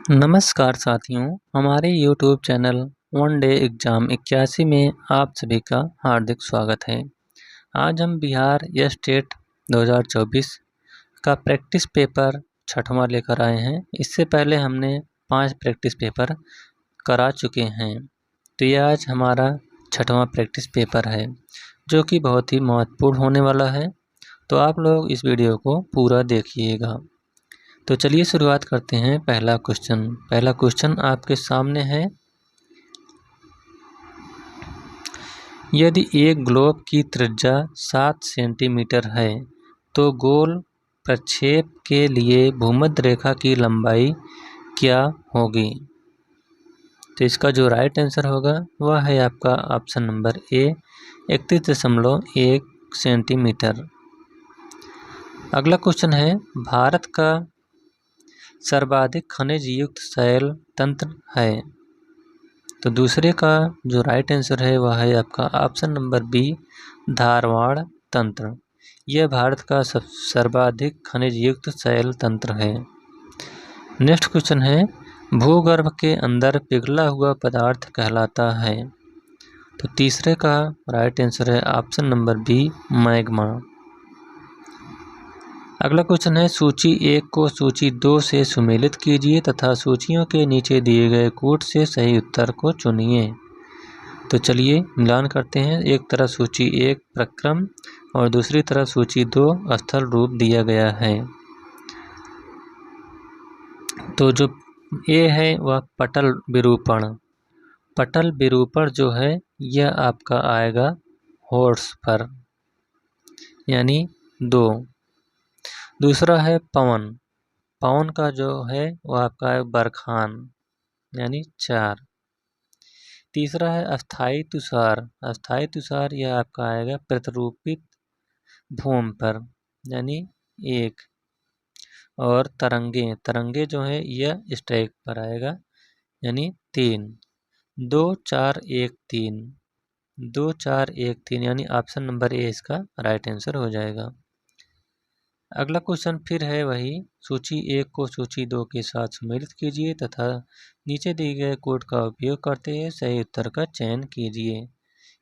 नमस्कार साथियों, हमारे YouTube channel one day exam 81 में आप सभी का हार्दिक स्वागत है। आज हम बिहार स्टेट 2024 का प्रैक्टिस पेपर छठवां लेकर आए हैं। इससे पहले हमने 5 प्रैक्टिस पेपर करा चुके हैं। तो ये आज हमारा छठवां प्रैक्टिस पेपर है, जो कि बहुत ही महत्वपूर्ण होने वाला है। तो आप लोग इस वीडियो को पूरा देखिएगा। तो चलिए शुरुआत करते हैं। पहला क्वेश्चन आपके सामने है। यदि एक ग्लोब की त्रिज्या 7 सेंटीमीटर है तो गोल प्रक्षेप के लिए भूमध्य रेखा की लंबाई क्या होगी? तो इसका जो राइट आंसर होगा वह है आपका ऑप्शन नंबर ए, 31.1 सेंटीमीटर। अगला क्वेश्चन है, भारत का सर्वाधिक खनिज युक्त शैल तंत्र है। तो दूसरे का जो राइट आंसर है वह है आपका ऑप्शन नंबर बी, धारवाड़ तंत्र। यह भारत का सर्वाधिक खनिज युक्त शैल तंत्र है। नेक्स्ट क्वेश्चन है, भूगर्भ के अंदर पिघला हुआ पदार्थ कहलाता है। तो तीसरे का राइट आंसर है ऑप्शन नंबर बी, मैग्मा। अगला क्वेश्चन है, सूची 1 को सूची 2 से सुमेलित कीजिए तथा सूचियों के नीचे दिए गए कूट से सही उत्तर को चुनिए। तो चलिए मिलान करते हैं। एक तरफ सूची 1 प्रक्रम और दूसरी तरफ सूची 2 स्थल रूप दिया गया है। तो जो ए है वह पटल विरूपण। पटल विरूपण जो है यह आपका आएगा हॉर्स पर, यानी 2। दूसरा है पवन। पवन का जो है वह आपका है बरखान, यानी 4। तीसरा है अस्थाई तुषार। अस्थाई तुषार यह आपका आएगा प्रतिरूपित भूमि पर, यानी 1। और तरंगे जो है यह स्ट्राइक पर आएगा, यानी 3। 2 4 1 3, 2 4 1 3, यानी ऑप्शन नंबर ए इसका राइट आंसर हो जाएगा। अगला क्वेश्चन फिर है वही, सूची 1 को सूची 2 के साथ सुमेलित कीजिए तथा नीचे दिए गए कोड का उपयोग करते हुए सही उत्तर का चयन कीजिए।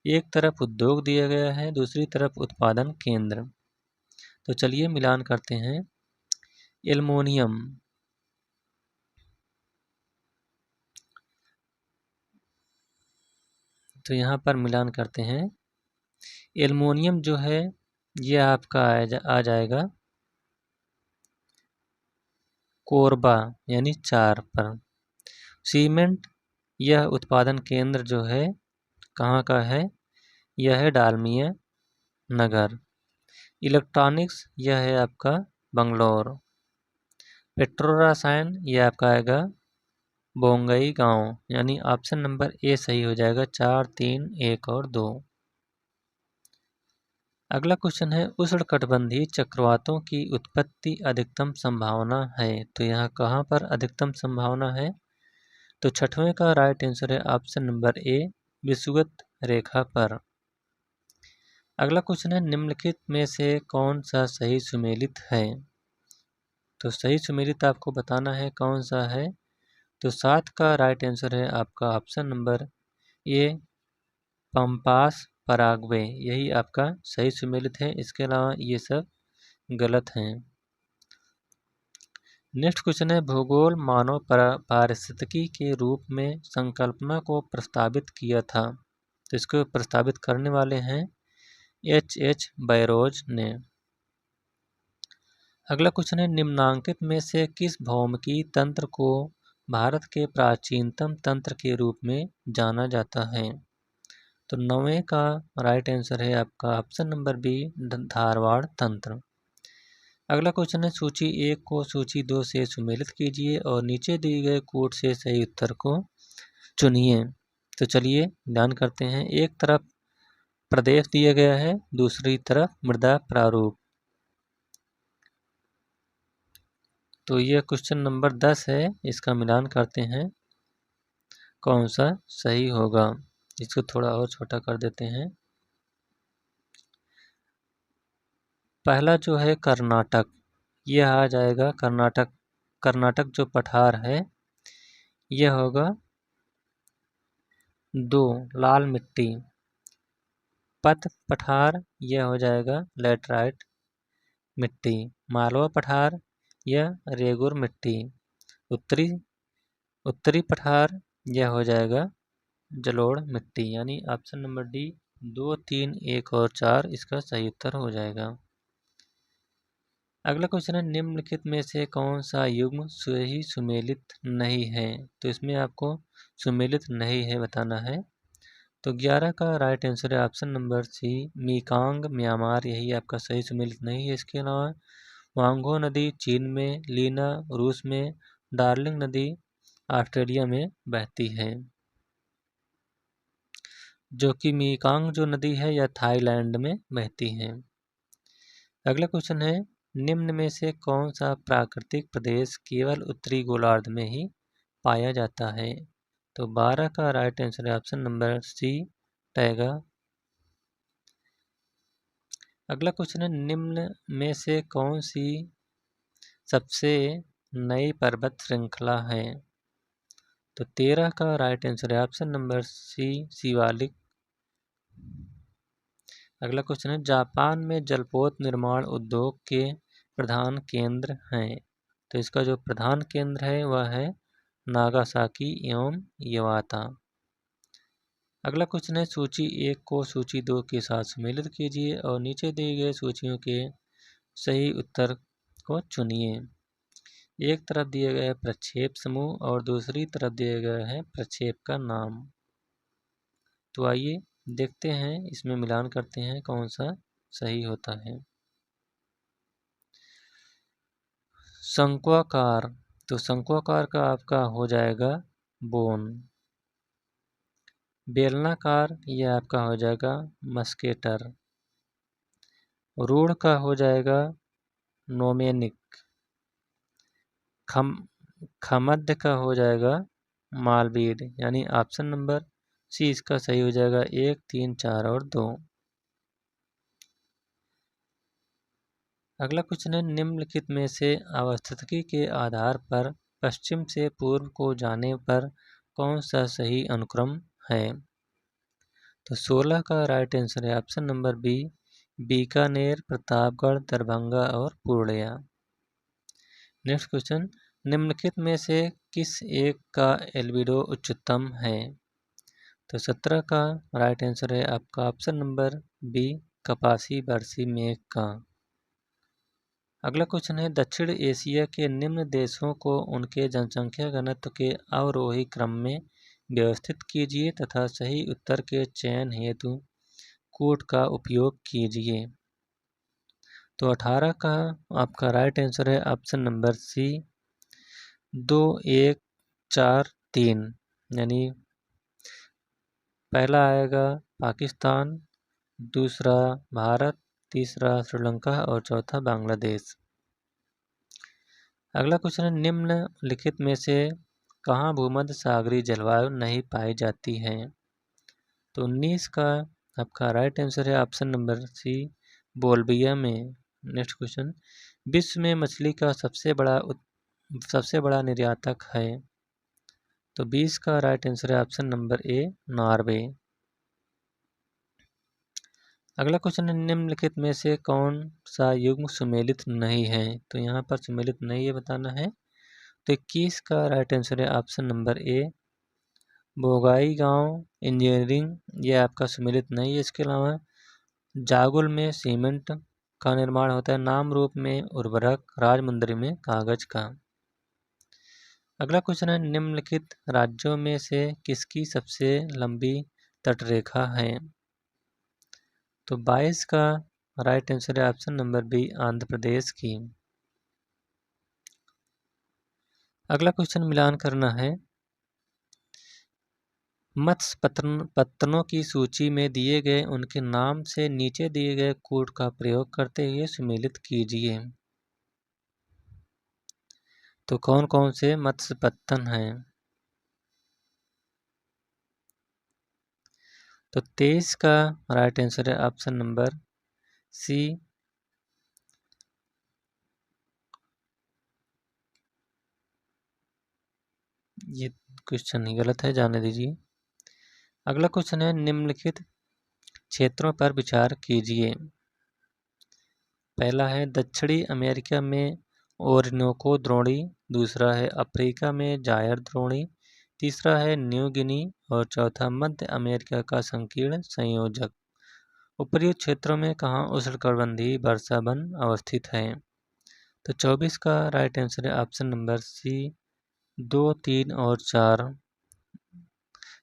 एक तरफ उद्योग दिया गया है, दूसरी तरफ उत्पादन केंद्र। तो चलिए मिलान करते हैं। एल्युमिनियम, तो यहाँ पर मिलान करते हैं। एल्युमिनियम जो है यह आपका आ जाएगा कोरबा, यानी 4 पर। सीमेंट यह उत्पादन केंद्र जो है कहाँ का है, यह है डालमिया नगर। इलेक्ट्रॉनिक्स यह है आपका बंगलौर। पेट्रो रसायन यह आपका आएगा बोंगई गांव, यानी ऑप्शन नंबर ए सही हो जाएगा। 4 3 1 और 2। अगला क्वेश्चन है, उष्णकटिबंधीय चक्रवातों की उत्पत्ति अधिकतम संभावना है। तो यहाँ कहाँ पर अधिकतम संभावना है? तो छठवें का राइट आंसर है ऑप्शन नंबर ए, विषुवत रेखा पर। अगला क्वेश्चन है, निम्नलिखित में से कौन सा सही सुमेलित है? तो सही सुमेलित आपको बताना है कौन सा है। तो 7 का राइट आंसर है आपका option number A, pampas Paraguay. यही आपका सही सुमेलित है। इसके अलावा ये सब गलत हैं। नेक्स्ट क्वेश्चन है, भूगोल मानव पारिस्थितिकी के रूप में संकल्पना को प्रस्तावित किया था। तो इसको प्रस्तावित करने वाले हैं H बैरोज ने। अगला क्वेश्चन है, निम्नांकित में से किस भौमिकी तंत्र को भारत के प्राचीनतम तंत्र के रूप में जाना जाता है? तो 9वें का राइट आंसर है आपका ऑप्शन नंबर बी, धारवाड़ तंत्र। अगला क्वेश्चन है, सूची 1 को सूची 2 से सुमेलित कीजिए और नीचे दिए गए कोड से सही उत्तर को चुनिए। तो चलिए ध्यान करते हैं। एक तरफ प्रदेश दिया गया है, दूसरी तरफ मृदा प्रारूप। तो यह क्वेश्चन नंबर 10 है। इसका मिलान करते हैं कौन सा सही होगा। इसको थोड़ा और छोटा कर देते हैं। पहला जो है कर्नाटक, यह आ जाएगा कर्नाटक। कर्नाटक जो पठार है यह होगा 2 लाल मिट्टी। पथ पठार यह हो जाएगा लैटराइट मिट्टी। मालवा पठार यह रेगुर मिट्टी। उत्तरी उत्तरी पठार यह हो जाएगा जलोढ़ मिट्टी। यानी ऑप्शन नंबर डी 2, 3, 1 और 4 इसका सही उत्तर हो जाएगा। अगला क्वेश्चन है निम्नलिखित में से कौन सा युग्म सही सुमेलित नहीं है। तो इसमें आपको सुमेलित नहीं है बताना है। तो 11 का राइट आंसर है ऑप्शन नंबर सी मीकांग म्यांमार, यही आपका सही सुमेलित नहीं है। इसके अलावा वांगो नदी चीन में, लीना रूस में, डार्लिंग नदी ऑस्ट्रेलिया में बहती है। जो कि मीकांग जो नदी है यह थाईलैंड में बहती है। अगला क्वेश्चन है निम्न में से कौन सा प्राकृतिक प्रदेश केवल उत्तरी गोलार्ध में ही पाया जाता है। तो 12 का राइट आंसर है ऑप्शन नंबर सी टैगा। अगला क्वेश्चन है निम्न में से कौन सी सबसे नई पर्वत श्रृंखला है। तो 13 का राइट आंसर है ऑप्शन नंबर सी शिवालिक। अगला क्वेश्चन है जापान में जलपोत निर्माण उद्योग के प्रधान केंद्र हैं। तो इसका जो प्रधान केंद्र है वह है नागासाकी एवं यवाता। अगला क्वेश्चन है सूची 1 को सूची 2 के साथ सम्मिलित कीजिए और नीचे दिए गए सूचियों के सही उत्तर को चुनिए। एक तरफ दिए गए प्रक्षेप समूह और दूसरी तरफ दिए गए हैं प्रक्षेप का नाम। तो आइए देखते हैं, इसमें मिलान करते हैं कौन सा सही होता है। शंक्वाकार, तो शंक्वाकार का आपका हो जाएगा बोन। बेलनाकार यह आपका हो जाएगा मस्केटर। रूढ़ का हो जाएगा नोमेनिक। खमध्य का हो जाएगा मालवीड। यानी ऑप्शन नंबर सी इसका सही हो जाएगा 1, 3, 4 और 2। अगला क्वेश्चन है निम्नलिखित में से अवस्थिति के आधार पर पश्चिम से पूर्व को जाने पर कौन सा सही अनुक्रम है। तो 16 का राइट आंसर है option number B Bikaner, Pratapgarh, Darbhanga और पूर्णिया। नेक्स्ट क्वेश्चन निम्नलिखित में से किस एक का एल्बिडो उच्चतम है। तो 17 का राइट आंसर है आपका ऑप्शन नंबर बी कपासी बरसी मेघ का। अगला क्वेश्चन है दक्षिण एशिया के निम्न देशों को उनके जनसंख्या घनत्व के अवरोही क्रम में व्यवस्थित कीजिए तथा सही उत्तर के चयन हेतु कूट का उपयोग कीजिए। तो 18 का आपका राइट आंसर है ऑप्शन नंबर सी 2, 1, 4, 3। यानी पहला आएगा पाकिस्तान, दूसरा भारत, तीसरा श्रीलंका और चौथा बांग्लादेश। अगला क्वेश्चन है निम्नलिखित में से कहाँ भूमध्य सागरीय जलवायु नहीं पाई जाती है। तो 19 का आपका राइट आंसर है ऑप्शन नंबर सी बोल्विया में। नेक्स्ट क्वेश्चन विश्व में मछली का सबसे बड़ा निर्यातक है। तो 20 का राइट आंसर है ऑप्शन नंबर ए नॉर्वे। अगला क्वेश्चन है निम्नलिखित में से कौन सा युग्म सुमेलित नहीं है। तो यहाँ पर सुमेलित नहीं है बताना है। तो 21 का राइट आंसर है ऑप्शन नंबर ए बोगाई गांव इंजीनियरिंग, यह आपका सुमेलित नहीं है। इसके अलावा जागुल में सीमेंट का निर्माण होता है, नाम रूप में उर्वरक, राजमुंदरी में कागज का। अगला क्वेश्चन है निम्नलिखित राज्यों में से किसकी सबसे लंबी तटरेखा है। तो 22 का राइट आंसर है option number B Andhra Pradesh की। अगला क्वेश्चन मिलान करना है मत्स्य पत्तनों की सूची में दिए गए उनके नाम से नीचे दिए गए कोड का प्रयोग करते हुए सुमेलित कीजिए। तो कौन कौन से मत्स्य पत्तन हैं। तो 23 का राइट आंसर है ऑप्शन नंबर सी ये क्वेश्चन ही गलत है, जाने दीजिए। अगला क्वेश्चन है, निम्नलिखित क्षेत्रों पर विचार कीजिए। पहला है दक्षिणी अमेरिका में ओरिनोको द्रोणी, दूसरा है अफ्रीका में जायर द्रोणी, तीसरा है न्यू गिनी और चौथा मध्य अमेरिका का संकीर्ण संयोजक। उपर्युक्त क्षेत्रों में कहाँ उष्णकटिबंधीय वर्षा वन अवस्थित है? तो 24 का राइट आंसर है ऑप्शन नंबर सी, 2, 3 और 4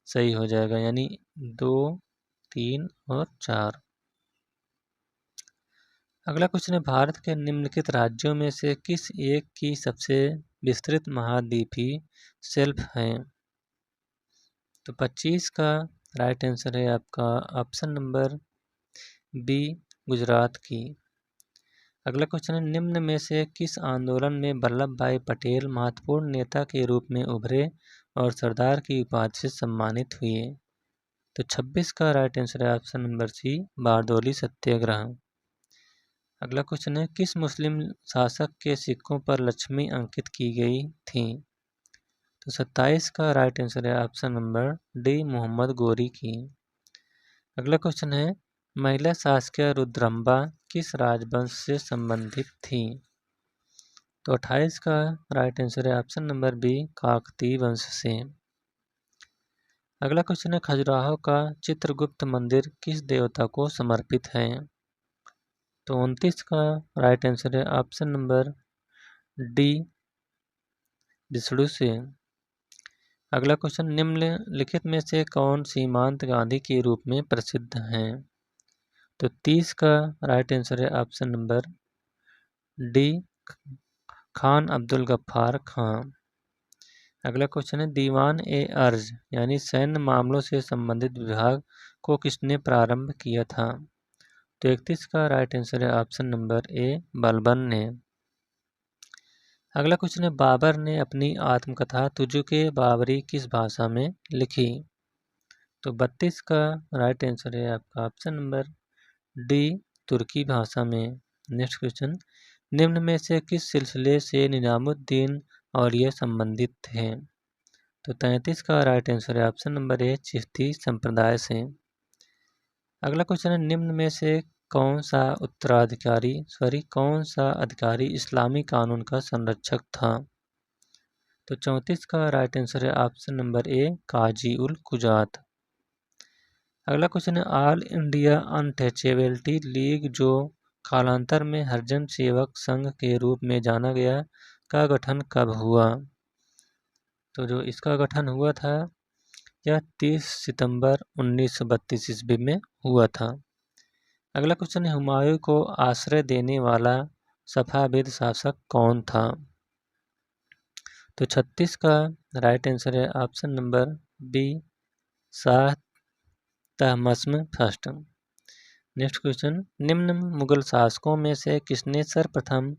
सही हो जाएगा, यानी 2, 3 और 4। अगला क्वेश्चन है, भारत के निम्नलिखित राज्यों में से किस एक की सबसे विस्तृत महाद्वीपीय शेल्फ है? तो 25 का राइट आंसर है आपका ऑप्शन नंबर बी, गुजरात की। अगला क्वेश्चन है, निम्न में से किस आंदोलन में वल्लभ भाई पटेल महत्वपूर्ण नेता के रूप में उभरे और सरदार की उपाधि से सम्मानित हुए? तो 26 का राइट आंसर है ऑप्शन नंबर सी, बारदौली सत्याग्रह। अगला क्वेश्चन है, किस मुस्लिम शासक के सिक्कों पर लक्ष्मी अंकित की गई थी? तो 27 का राइट आंसर है option number D, Mohammad Ghori की। अगला क्वेश्चन है, महिला शासकीय रुद्रम्बा किस राजवंश से संबंधित थी? तो 28 का राइट आंसर है ऑप्शन नंबर बी, काकतीय वंश से। अगला क्वेश्चन है, खजुराहो का चित्रगुप्त मंदिर किस देवता को समर्पित है? तो 29 का राइट आंसर है ऑप्शन नंबर डी, विष्णु से। अगला क्वेश्चन, निम्नलिखित में से कौन सीमांत गांधी के रूप में प्रसिद्ध हैं? तो 30 का राइट आंसर है option number D, Khan Abdul Ghaffar Khan. अगला क्वेश्चन है, दीवान ए अर्ज यानी सैन्य मामलों से संबंधित विभाग को किसने प्रारंभ किया था? तो 31 का राइट आंसर है ऑप्शन नंबर ए, बलबन ने। अगला क्वेश्चन है, बाबर ने अपनी आत्मकथा तुजुके बाबरी किस भाषा में लिखी? तो 32 का राइट आंसर है आपका ऑप्शन नंबर डी, तुर्की भाषा में। नेक्स्ट क्वेश्चन, निम्न में से किस सिलसिले से निजामुद्दीन औलिया संबंधित थे? तो 33 का राइट आंसर है ऑप्शन नंबर ए, चिश्ती संप्रदाय से। अगला क्वेश्चन है, निम्न में से कौन सा अधिकारी इस्लामी कानून का संरक्षक था? तो 34 का राइट आंसर है option number A, Qazi ul Kujat. अगला क्वेश्चन है, ऑल इंडिया अनटचेबिलिटी लीग जो कालांतर में हरिजन सेवक संघ के रूप में जाना गया का गठन कब हुआ? तो जो इसका गठन हुआ था यह 30 सितंबर 1932 ईस्वी में हुआ था। अगला क्वेश्चन है, हुमायूं को आश्रय देने वाला सफाविद शासक कौन था? तो 36 का राइट आंसर है option number B, Shah Tahmasp first. Next question, निम्न मुगल शासकों में से किसने सर्वप्रथम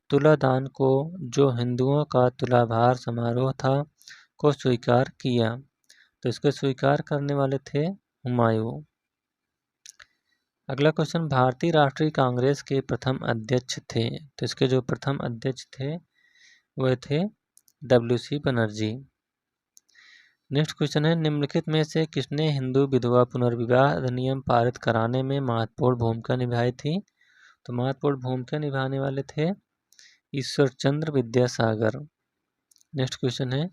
तुलादान को, जो हिंदुओं का तुलाभार समारोह था, को स्वीकार किया? तो इसको स्वीकार करने वाले थे हुमायूं। अगला क्वेश्चन, भारतीय राष्ट्रीय कांग्रेस के प्रथम अध्यक्ष थे? तो इसके जो प्रथम अध्यक्ष थे वह थे WC बनर्जी। नेक्स्ट क्वेश्चन है, निम्नलिखित में से किसने हिंदू विधवा पुनर्विवाह अधिनियम पारित कराने में महत्वपूर्ण भूमिका निभाई थी? तो महत्वपूर्ण भूमिका निभाने वाले थे ईश्वर चंद्र विद्यासागर। नेक्स्ट क्वेश्चन है,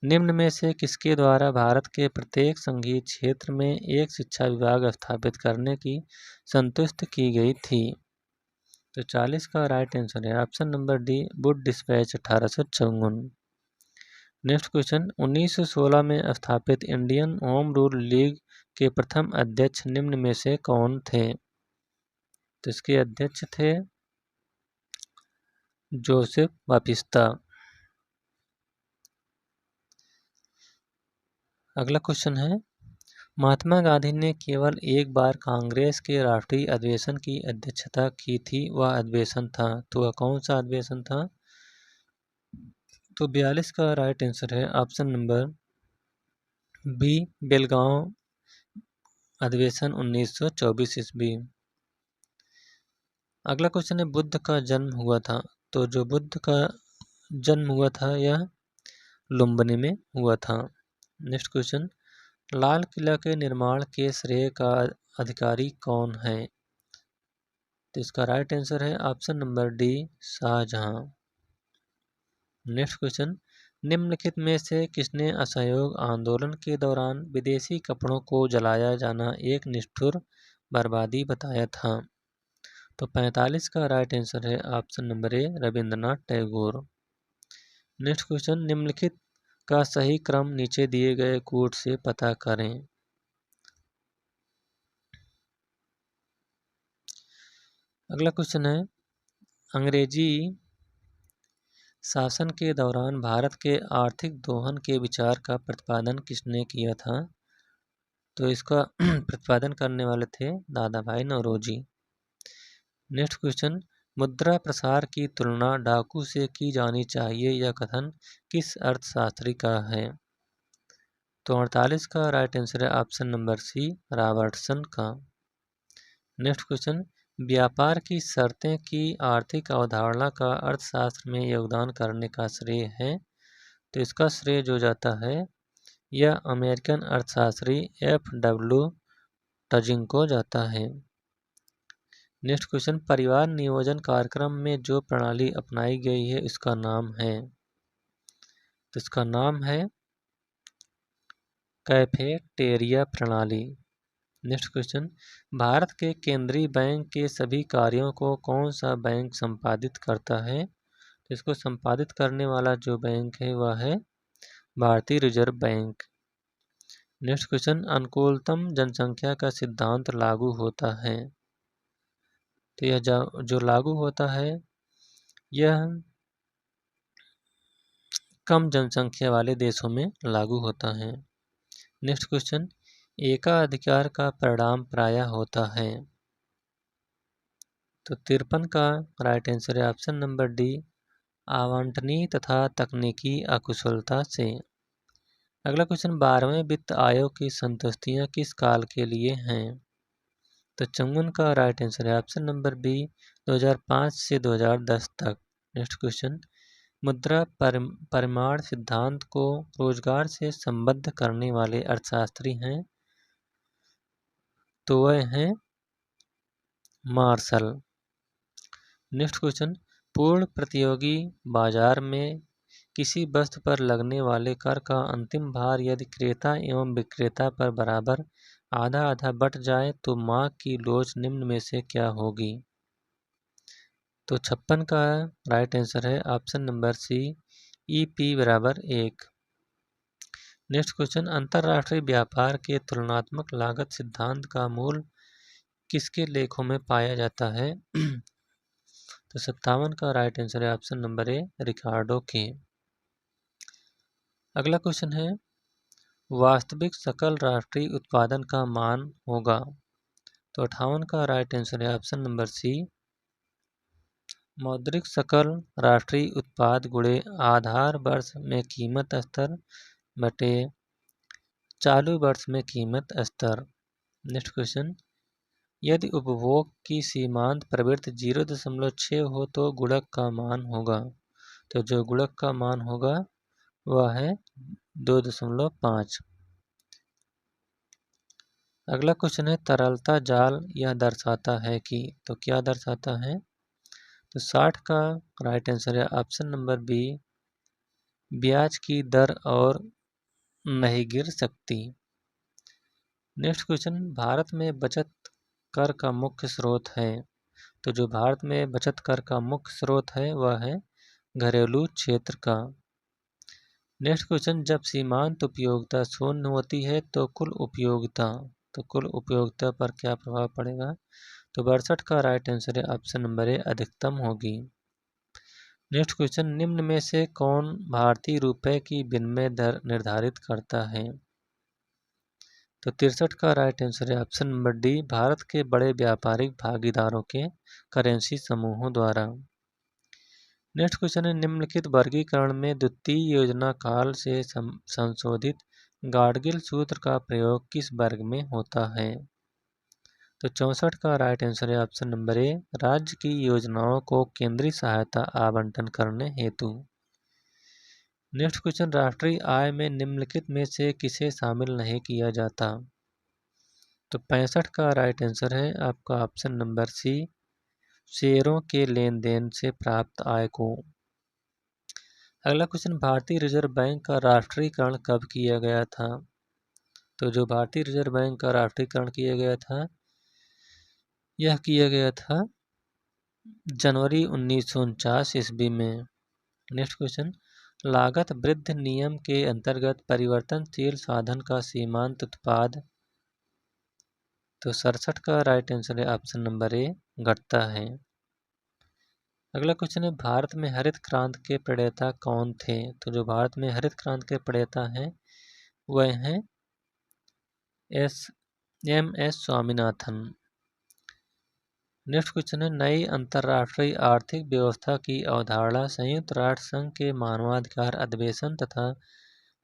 निम्न में से किसके द्वारा भारत के प्रत्येक संघीय क्षेत्र में एक शिक्षा विभाग स्थापित करने की संतुष्ट की गई थी? तो 40 का राइट आंसर है option number D, Wood dispatch 1854। Next question, 1916 में स्थापित इंडियन होम रूल लीग के प्रथम अध्यक्ष निम्न में से कौन थे? तो इसके अध्यक्ष थे जोसेफ बापिस्ता। अगला क्वेश्चन है, महात्मा गांधी ने केवल एक बार कांग्रेस के राष्ट्रीय अधिवेशन की अध्यक्षता की थी, वह अधिवेशन था? तो वह कौन सा अधिवेशन था? तो 42 का राइट आंसर है ऑप्शन नंबर बी, बेलगांव अधिवेशन 1924 ईस्वी। अगला क्वेश्चन है, बुद्ध का जन्म हुआ था? तो जो बुद्ध का जन्म हुआ था यह लुम्बिनी में हुआ था। नेक्स्ट क्वेश्चन, लाल किला के निर्माण के श्रेय का अधिकारी कौन है? तो इसका राइट आंसर है option number D, Shahjahan. Next question, निम्नलिखित में से किसने असहयोग आंदोलन के दौरान विदेशी कपड़ों को जलाया जाना एक निष्ठुर बर्बादी बताया था? तो 45 का राइट आंसर है option number A, Rabindranath Tagore. Next question, निम्नलिखित का सही क्रम नीचे दिए गए कोड से पता करें। अगला क्वेश्चन है, अंग्रेजी शासन के दौरान भारत के आर्थिक दोहन के विचार का प्रतिपादन किसने किया था? तो इसका प्रतिपादन करने वाले थे दादा भाई नौरोजी। नेक्स्ट क्वेश्चन, मुद्रा प्रसार की तुलना डाकू से की जानी चाहिए, यह कथन किस अर्थशास्त्री का है? तो 48 का राइट आंसर है ऑप्शन नंबर सी, रॉबर्टसन का। नेक्स्ट क्वेश्चन, व्यापार की शर्तें की आर्थिक अवधारणा का अर्थशास्त्र में योगदान करने का श्रेय है? तो इसका श्रेय जो जाता है यह अमेरिकन अर्थशास्त्री F.W. टजिंग को जाता है। नेक्स्ट क्वेश्चन, परिवार नियोजन कार्यक्रम में जो प्रणाली अपनाई गई है इसका नाम है? तो इसका नाम है कैफेटेरिया प्रणाली। नेक्स्ट क्वेश्चन, भारत के केंद्रीय बैंक के सभी कार्यों को कौन सा बैंक संपादित करता है? तो इसको संपादित करने वाला जो बैंक है वह है भारतीय रिजर्व बैंक। नेक्स्ट क्वेश्चन, अनुकूलतम जनसंख्या का सिद्धांत लागू होता है? तो यह जो लागू होता है यह कम जनसंख्या वाले देशों में लागू होता है। नेक्स्ट क्वेश्चन, एकाधिकार का परिणाम प्रायः होता है? तो 53 का राइट आंसर है ऑप्शन नंबर डी, आवंटनीय तथा तकनीकी अकुशलता से। अगला क्वेश्चन, 12वें वित्त आयोग की संतुष्टियां किस काल के लिए हैं? तो 54 का राइट आंसर है ऑप्शन नंबर बी, 2005 से 2010 तक। नेक्स्ट क्वेश्चन, मुद्रा परिमाण सिद्धांत को रोजगार से संबद्ध करने वाले अर्थशास्त्री हैं? तो वह हैं मार्शल। नेक्स्ट क्वेश्चन, पूर्ण प्रतियोगी बाजार में किसी वस्तु पर लगने वाले कर का अंतिम भार यदि क्रेता एवं विक्रेता पर बराबर आधा आधा बट जाए तो मांग की लोच निम्न में से क्या होगी? तो 56 का राइट आंसर है ऑप्शन नंबर सी, EP बराबर 1। नेक्स्ट क्वेश्चन, अंतर्राष्ट्रीय व्यापार के तुलनात्मक लागत सिद्धांत का मूल किसके लेखों में पाया जाता है? तो 57 का राइट आंसर है ऑप्शन नंबर ए, रिकार्डो के। अगला क्वेश्चन है, वास्तविक सकल राष्ट्रीय उत्पादन का मान होगा? तो 58 का राइट आंसर है ऑप्शन नंबर सी, मौद्रिक सकल राष्ट्रीय उत्पाद गुणे आधार वर्ष में कीमत स्तर बटे चालू वर्ष में कीमत स्तर। नेक्स्ट क्वेश्चन, यदि उपभोग की सीमांत प्रवृत्ति 0.6 हो तो गुणक का मान होगा? तो जो गुणक का मान होगा वह है 2.5। अगला क्वेश्चन है, तरलता जाल यह दर्शाता है कि? तो क्या दर्शाता है? तो 60 का राइट आंसर है ऑप्शन नंबर बी, ब्याज की दर और नहीं गिर सकती। नेक्स्ट क्वेश्चन, भारत में बचत कर का मुख्य स्रोत है? तो जो भारत में बचत कर का मुख्य स्रोत है वह है घरेलू क्षेत्र का। नेक्स्ट क्वेश्चन, जब सीमांत उपयोगिता शून्य होती है तो कुल उपयोगिता पर क्या प्रभाव पड़ेगा? तो 62 का राइट आंसर है ऑप्शन नंबर ए, अधिकतम होगी। नेक्स्ट क्वेश्चन, निम्न में से कौन भारतीय रुपए की विनिमय दर निर्धारित करता है? तो 63 का राइट आंसर है ऑप्शन नंबर डी, भारत के बड़े व्यापारिक भागीदारों के करेंसी समूहों द्वारा। नेक्स्ट क्वेश्चन है, निम्नलिखित वर्गीकरण में द्वितीय योजना काल से संशोधित गाडगिल सूत्र का प्रयोग किस वर्ग में होता है? तो 64 का राइट आंसर है ऑप्शन नंबर ए, राज्य की योजनाओं को केंद्रीय सहायता आवंटन करने हेतु। नेक्स्ट क्वेश्चन, राष्ट्रीय आय में निम्नलिखित में से किसे शामिल नहीं किया जाता? तो 65 का राइट आंसर है आपका ऑप्शन नंबर सी, शेयरों के लेन देन से प्राप्त आय को। अगला क्वेश्चन, भारतीय रिजर्व बैंक का राष्ट्रीयकरण कब किया गया था? तो जो भारतीय रिजर्व बैंक का राष्ट्रीयकरण किया गया था, यह किया गया था जनवरी 1949 ईस्वी में। नेक्स्ट क्वेश्चन, लागत वृद्धि नियम के अंतर्गत परिवर्तनशील साधन का सीमांत उत्पाद। तो 67 का राइट आंसर है ऑप्शन नंबर ए, घटता है। अगला क्वेश्चन है, भारत में हरित क्रांति के प्रणेता कौन थे? तो जो भारत में हरित क्रांति के प्रणेता हैं वह हैं M S Swaminathan. Next question है, नई अंतर्राष्ट्रीय आर्थिक व्यवस्था की अवधारणा संयुक्त राष्ट्र संघ के मानवाधिकार अधिवेशन तथा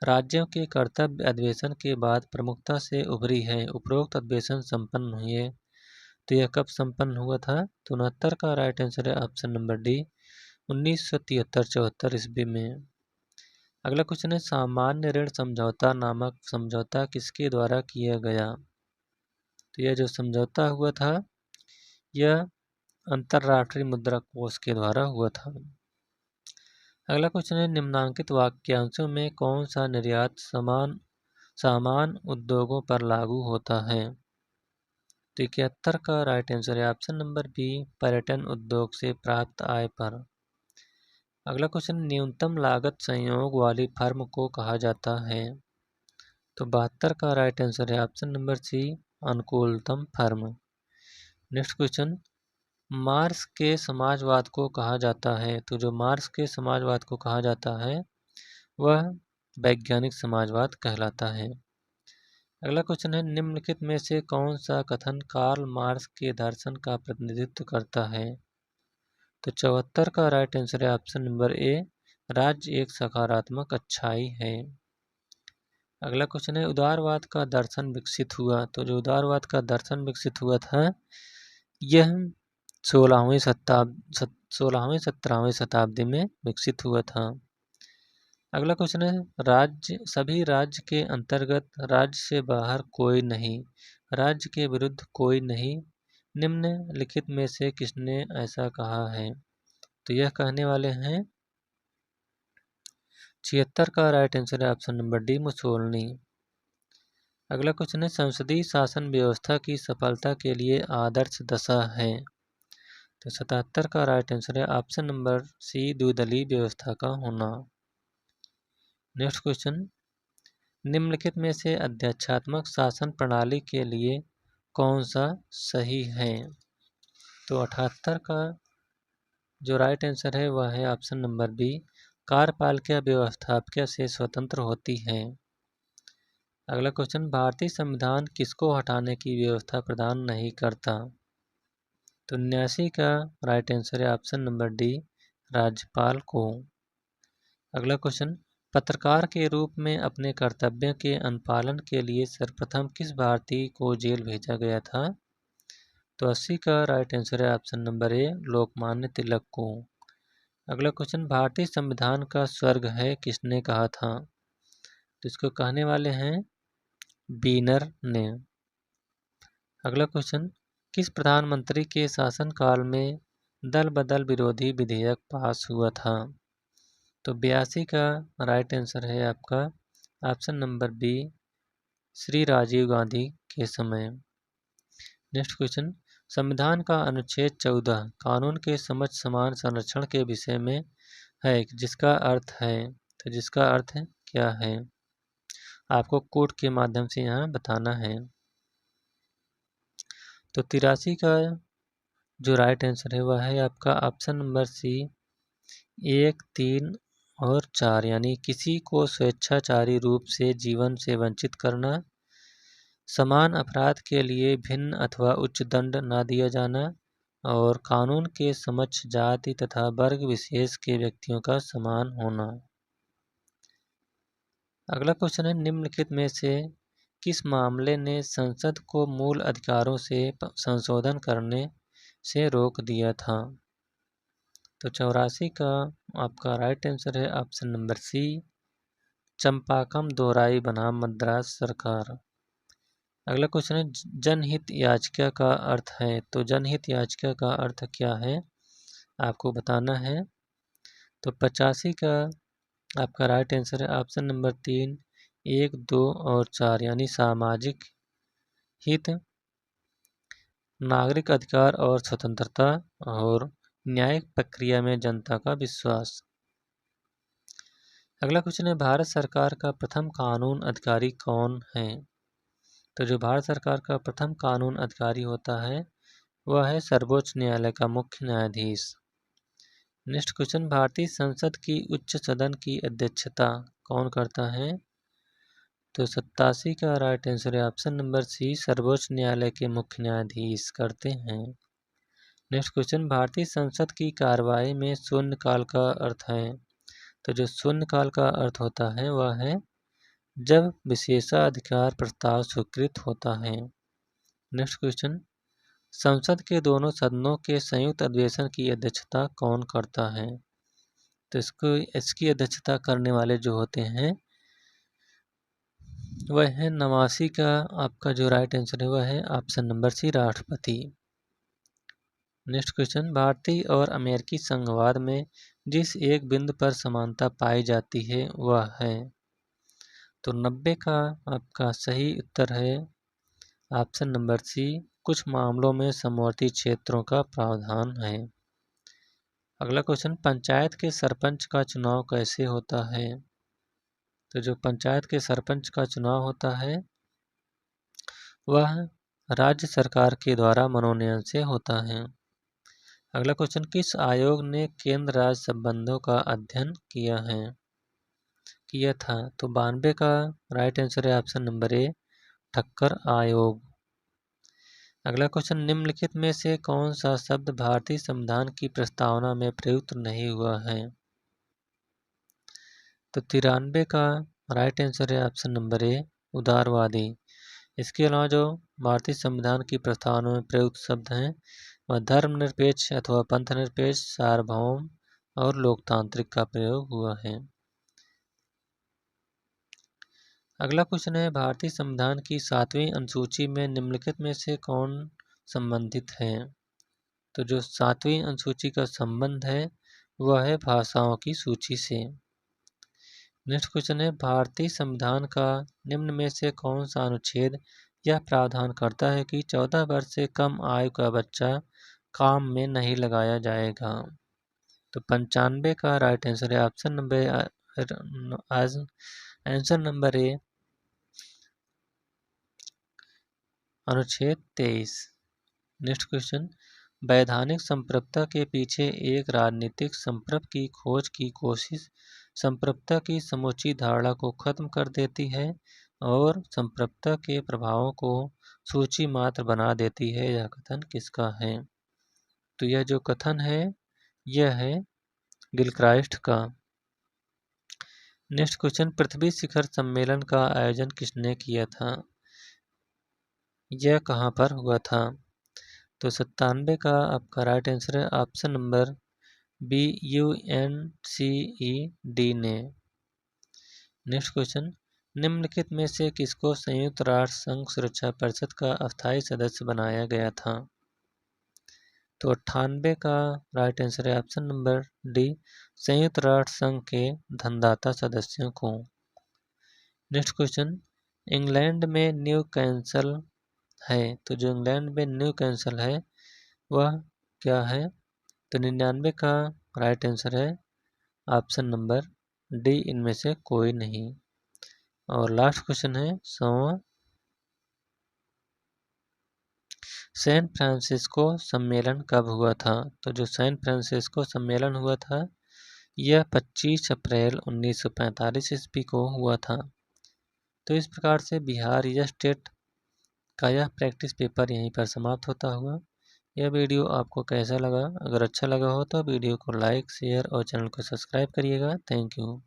राज्यों के कर्तव्य अधिवेशन के बाद प्रमुखता से उभरी है। उपरोक्त अधिवेशन संपन्न हुए, तो यह कब संपन्न हुआ था? तो 69 का राइट आंसर है ऑप्शन नंबर डी, 1973-74 ईस्वी में। अगला क्वेश्चन है, सामान्य ऋण समझौता नामक समझौता किसके द्वारा किया गया? तो यह जो समझौता हुआ था यह अंतर्राष्ट्रीय मुद्रा कोष के द्वारा हुआ था। अगला क्वेश्चन है, निम्नांकित वाक्यांशों में कौन सा निर्यात सामान उद्योगों पर लागू होता है? तो 71 का राइट आंसर है ऑप्शन नंबर बी, पर्यटन उद्योग से प्राप्त आय पर। अगला क्वेश्चन, न्यूनतम लागत संयोग वाली फर्म को कहा जाता है? तो 72 का राइट आंसर है ऑप्शन नंबर सी, अनुकूलतम फर्म। नेक्स्ट क्वेश्चन, मार्क्स के समाजवाद को कहा जाता है? तो जो मार्क्स के समाजवाद को कहा जाता है वह वैज्ञानिक समाजवाद कहलाता है। अगला क्वेश्चन है, निम्नलिखित में से कौन सा कथन कार्ल मार्क्स के दर्शन का प्रतिनिधित्व करता है? तो 74 का राइट आंसर है ऑप्शन नंबर ए, राज्य एक सकारात्मक अच्छाई है। अगला क्वेश्चन है, उदारवाद का दर्शन विकसित हुआ? तो जो उदारवाद का दर्शन विकसित हुआ था यह 16वीं 17वीं शताब्दी में विकसित हुआ था। अगला क्वेश्चन है, राज्य सभी राज्य के अंतर्गत, राज्य से बाहर कोई नहीं, राज्य के विरुद्ध कोई नहीं, निम्नलिखित में से किसने ऐसा कहा है? तो यह कहने वाले हैं 76 का राइट आंसर है ऑप्शन नंबर डी, मुसोलिनी। अगला क्वेश्चन है, संसदीय शासन व्यवस्था की सफलता के लिए आदर्श दशा है? तो 77 का राइट आंसर है ऑप्शन नंबर सी, द्विदलीय व्यवस्था का होना। नेक्स्ट क्वेश्चन, निम्नलिखित में से अध्यक्षात्मक शासन प्रणाली के लिए कौन सा सही है? तो 78 का जो राइट आंसर है वह है ऑप्शन नंबर बी, कार्यपालिका व्यवस्थापिका से स्वतंत्र होती है। अगला क्वेश्चन, भारतीय संविधान किसको हटाने की व्यवस्था प्रदान नहीं करता? तो 79 का राइट आंसर है ऑप्शन नंबर डी, राज्यपाल को। अगला क्वेश्चन, पत्रकार के रूप में अपने कर्तव्यों के अनुपालन के लिए सर्वप्रथम किस भारतीय को जेल भेजा गया था? तो 80 का राइट आंसर है option number A, Lokmanya Tilak को। अगला क्वेश्चन, भारतीय संविधान का स्वर्ग है किसने कहा था? तो इसको कहने वाले हैं बीनर ने। अगला क्वेश्चन, किस प्रधानमंत्री के शासनकाल में दल बदल विरोधी विधेयक पास हुआ था? तो 82 का राइट आंसर है आपका option number B, Shri Rajiv Gandhi के समय। नेक्स्ट क्वेश्चन, संविधान का अनुच्छेद 14 कानून के समझ समान संरक्षण के विषय में है, जिसका अर्थ है, तो जिसका अर्थ है क्या है? आपको कोड के माध्यम से यहाँ बताना है। तो 83 का जो राइट आंसर है वह है आपका ऑप्शन नंबर सी, 1, 3 और 4, यानी किसी को स्वेच्छाचारी रूप से जीवन से वंचित करना, समान अपराध के लिए भिन्न अथवा उच्च दंड न दिया जाना, और कानून के समक्ष जाति तथा वर्ग विशेष के व्यक्तियों का समान होना। अगला क्वेश्चन है, निम्नलिखित में से किस मामले ने संसद को मूल अधिकारों से संशोधन करने से रोक दिया था? तो 84 का आपका राइट आंसर है ऑप्शन नंबर सी, चंपाकम दोहराई बनाम मद्रास सरकार। अगला क्वेश्चन है जनहित याचिका का अर्थ है। तो जनहित याचिका का अर्थ क्या है आपको बताना है। तो 85 का आपका राइट आंसर है ऑप्शन नंबर 3, 1, 2 और 4 यानी सामाजिक हित, नागरिक अधिकार और स्वतंत्रता और न्यायिक प्रक्रिया में जनता का विश्वास। अगला क्वेश्चन है भारत सरकार का प्रथम कानून अधिकारी कौन है। तो जो भारत सरकार का प्रथम कानून अधिकारी होता है वह है सर्वोच्च न्यायालय का मुख्य न्यायाधीश। नेक्स्ट क्वेश्चन भारतीय संसद की उच्च सदन की अध्यक्षता कौन करता है। तो 87 का राइट आंसर है ऑप्शन नंबर सी, सर्वोच्च न्यायालय के मुख्य न्यायाधीश करते हैं। नेक्स्ट क्वेश्चन भारतीय संसद की कार्रवाई में शून्यकाल का अर्थ है। तो जो शून्यकाल का अर्थ होता है वह है जब विशेषाधिकार प्रस्ताव स्वीकृत होता है। नेक्स्ट क्वेश्चन संसद के दोनों सदनों के संयुक्त अधिवेशन की अध्यक्षता कौन करता है। तो इसकी अध्यक्षता करने वाले जो होते हैं वह है 89 का आपका जो राइट आंसर है वह है ऑप्शन नंबर सी, राष्ट्रपति। नेक्स्ट क्वेश्चन भारतीय और अमेरिकी संघवाद में जिस एक बिंदु पर समानता पाई जाती है वह है। तो 90 का आपका सही उत्तर है ऑप्शन नंबर सी, कुछ मामलों में समवर्ती क्षेत्रों का प्रावधान है। अगला क्वेश्चन पंचायत के सरपंच का चुनाव कैसे होता है। तो जो पंचायत के सरपंच का चुनाव होता है वह राज्य सरकार के द्वारा मनोनयन से होता है। अगला क्वेश्चन किस आयोग ने केंद्र राज्य संबंधों का अध्ययन किया था। तो 92 का राइट आंसर है ऑप्शन नंबर ए, ठक्कर आयोग। अगला क्वेश्चन निम्नलिखित में से कौन सा शब्द भारतीय संविधान की प्रस्तावना में प्रयुक्त नहीं हुआ है। तो 93 का राइट आंसर है ऑप्शन नंबर ए, उदारवादी। इसके अलावा जो भारतीय संविधान की प्रस्तावना में प्रयुक्त शब्द हैं वह धर्मनिरपेक्ष अथवा पंथनिरपेक्ष, सार्वभौम और लोकतांत्रिक का प्रयोग हुआ है। अगला क्वेश्चन है भारतीय संविधान की 7वीं अनुसूची में निम्नलिखित में से कौन संबंधित है। तो जो 7वीं अनुसूची का संबंध है वह है भाषाओं की सूची से। नेक्स्ट क्वेश्चन है भारतीय संविधान का निम्न में से कौन सा अनुच्छेद यह प्रावधान करता है कि 14 वर्ष से कम आयु का बच्चा काम में नहीं लगाया जाएगा। तो 95 का राइट आंसर है ऑप्शन नंबर ए, अनुच्छेद 23। नेक्स्ट क्वेश्चन वैधानिक संप्रभुता के पीछे एक राजनीतिक संप्रभु की खोज की कोशिश संप्रभुता की समूची धारणा को खत्म कर देती है और संप्रभुता के प्रभावों को सूची मात्र बना देती है। यह कथन किसका है। तो यह जो कथन है यह है गिलक्राइस्ट का। नेक्स्ट क्वेश्चन पृथ्वी शिखर सम्मेलन का आयोजन किसने किया था। यह कहाँ पर हुआ था। तो 97 का आपका राइट आंसर है ऑप्शन नंबर बी, UNCED ने। नेक्स्ट क्वेश्चन निम्नलिखित में से किसको संयुक्त राष्ट्र संघ सुरक्षा परिषद का अस्थायी सदस्य बनाया गया था। तो 98 का राइट आंसर है ऑप्शन नंबर डी, संयुक्त राष्ट्र संघ के धनदाता सदस्यों को। नेक्स्ट क्वेश्चन इंग्लैंड में न्यू कैंसल है। तो जो इंग्लैंड में न्यू कैंसल है वह क्या है। तो 99 का राइट आंसर है ऑप्शन नंबर डी, इनमें से कोई नहीं। और लास्ट क्वेश्चन है 100वां सैन फ्रांसिस्को सम्मेलन कब हुआ था। तो जो सैन फ्रांसिस्को सम्मेलन हुआ था यह 25 अप्रैल 1945 ईस्वी को हुआ था। तो इस प्रकार से बिहार या स्टेट का यह प्रैक्टिस पेपर यहीं पर समाप्त होता हुआ। यह वीडियो आपको कैसा लगा। अगर अच्छा लगा हो तो वीडियो को लाइक, शेयर और चैनल को सब्सक्राइब करिएगा। Thank you.